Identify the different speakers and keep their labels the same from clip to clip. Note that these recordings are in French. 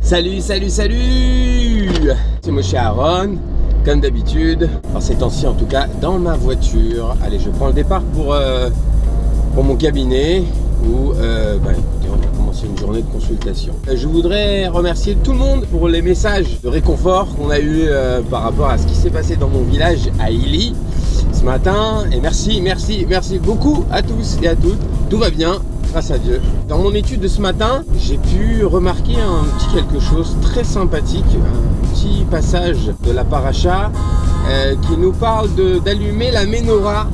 Speaker 1: Salut, salut, salut! C'est Moshe Aaron, comme d'habitude, par ces temps-ci en tout cas, dans ma voiture. Allez, je prends le départ pour mon cabinet où écoutez, on va commencer une journée de consultation. Je voudrais remercier tout le monde pour les messages de réconfort qu'on a eu par rapport à ce qui s'est passé dans mon village à Illy ce matin. Et merci beaucoup à tous et à toutes. Tout va bien, grâce à Dieu. Dans mon étude de ce matin, j'ai pu remarquer un petit quelque chose très sympathique, un petit passage de la paracha qui nous parle d'allumer la menorah.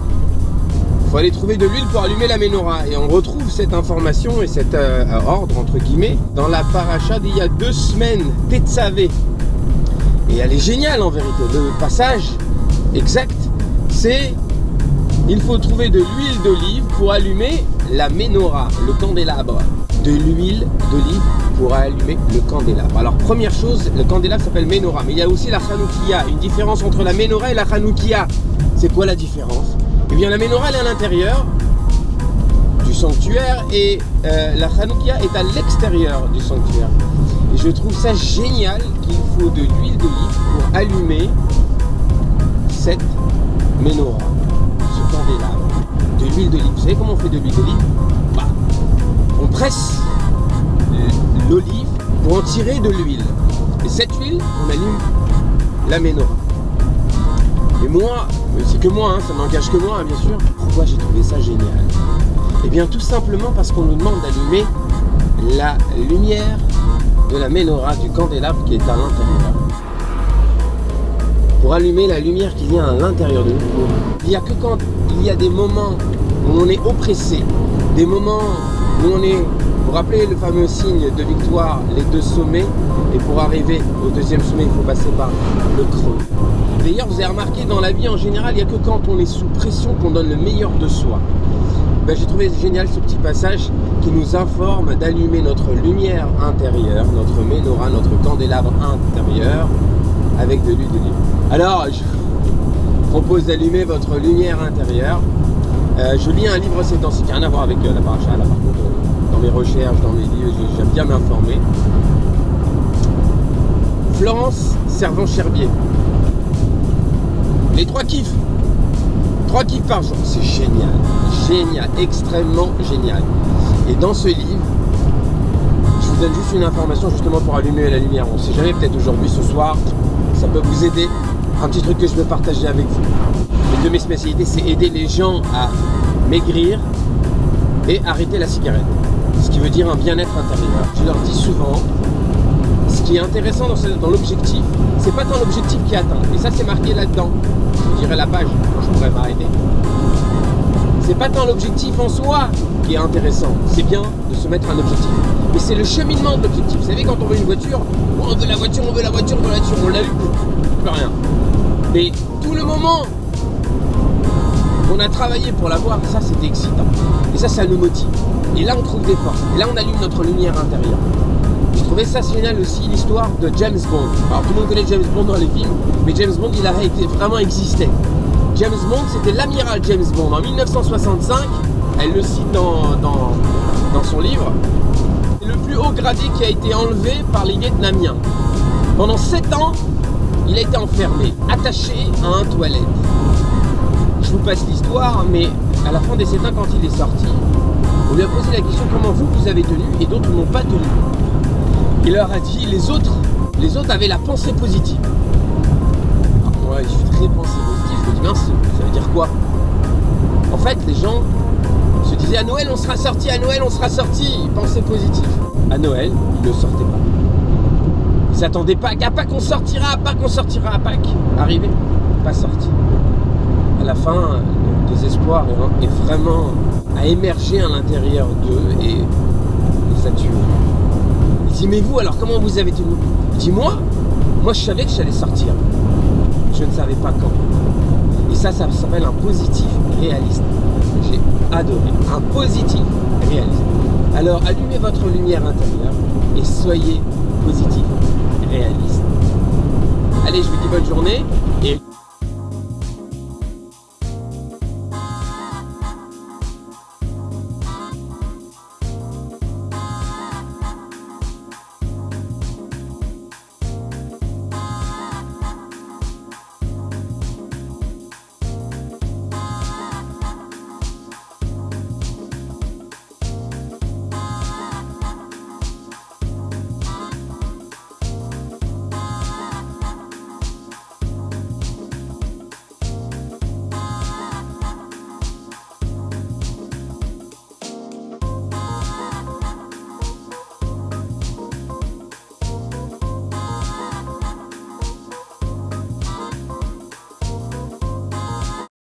Speaker 1: Il faut aller trouver de l'huile pour allumer la menorah. Et on retrouve cette information et cet ordre, entre guillemets, dans la paracha d'il y a 2 semaines, Tetzavé. Et elle est géniale en vérité. Le passage exact, c'est il faut trouver de l'huile d'olive pour allumer la menorah, le candélabre. De l'huile d'olive pour allumer le candélabre. Alors première chose, le candélabre s'appelle menorah, mais il y a aussi la chanoukia. Une différence entre la menorah et la chanoukia. C'est quoi la différence? Eh bien la menorah elle est à l'intérieur du sanctuaire et la chanoukia est à l'extérieur du sanctuaire. Et je trouve ça génial qu'il faut de l'huile d'olive pour allumer cette menorah, ce candélabre. De l'huile d'olive. Vous savez comment on fait de l'huile d'olive? On presse l'olive pour en tirer de l'huile. Et cette huile, on allume la menorah. Et moi, c'est que moi, ça n'engage que moi, bien sûr. Pourquoi j'ai trouvé ça génial? Eh bien, tout simplement parce qu'on nous demande d'allumer la lumière de la menorah, du candélabre qui est à l'intérieur. Pour allumer la lumière qu'il y a à l'intérieur de nous. Il n'y a que quand il y a des moments où on est oppressé, des moments où on est, vous vous rappelez le fameux signe de victoire, les 2 sommets, et pour arriver au 2e sommet, il faut passer par le creux. D'ailleurs, vous avez remarqué, dans la vie en général, il n'y a que quand on est sous pression qu'on donne le meilleur de soi. J'ai trouvé génial ce petit passage qui nous informe d'allumer notre lumière intérieure, notre menorah, notre candélabre intérieur, avec de l'huile d'olive. Alors, je vous propose d'allumer votre lumière intérieure. Je lis un livre ces temps-ci qui n'a rien à voir avec la paracha. Là, par contre, dans mes recherches, dans mes livres, j'aime bien m'informer. Florence Servan-Cherbier. Les 3 kiffs. 3 kiffs par jour. C'est génial. Génial. Extrêmement génial. Et dans ce livre, je vous donne juste une information justement pour allumer la lumière. On ne sait jamais, peut-être aujourd'hui, ce soir, ça peut vous aider. Un petit truc que je veux partager avec vous. Une de mes spécialités, c'est aider les gens à maigrir et arrêter la cigarette. Ce qui veut dire un bien-être intérieur. Je leur dis souvent, ce qui est intéressant dans l'objectif, c'est pas tant l'objectif qui est atteint. Et ça, c'est marqué là-dedans. Je vous dirai la page quand je pourrais m'arrêter. C'est pas tant l'objectif en soi qui est intéressant. C'est bien de se mettre un objectif. Mais c'est le cheminement de l'objectif. Vous savez, quand on veut une voiture, on veut la voiture, on veut la voiture, on l'a eu, plus rien. Mais tout le moment qu'on a travaillé pour l'avoir, ça c'était excitant. Et ça nous motive. Et là on trouve des forces. Et là on allume notre lumière intérieure. J'ai trouvé ça génial aussi, l'histoire de James Bond. Alors tout le monde connaît James Bond dans les films, mais James Bond il a vraiment existé. James Bond c'était l'amiral James Bond. En 1965, elle le cite dans son livre, c'est le plus haut gradé qui a été enlevé par les Vietnamiens. Pendant 7 ans, il a été enfermé, attaché à un toilette. Je vous passe l'histoire, mais à la fin des 7 ans, quand il est sorti, on lui a posé la question comment vous avez tenu, et d'autres n'ont pas tenu. Il leur a dit les autres avaient la pensée positive. Alors moi, je suis très pensée positive, je me dis mince, ça veut dire quoi? En fait, les gens se disaient à Noël on sera sorti, à Noël on sera sorti, pensée positive. À Noël, ils ne sortaient pas. Ils s'attendaient pas à Pâques on sortira, à Pâques. Arrivé, pas sorti. À la fin, le désespoir est vraiment à émerger à l'intérieur d'eux et ça tue. Il dit mais vous alors comment vous avez tenu? Il dit moi je savais que j'allais sortir. Je ne savais pas quand. Et ça s'appelle un positif réaliste. J'ai adoré. Un positif réaliste. Alors allumez votre lumière intérieure et soyez positif réaliste. Allez, je vous dis bonne journée et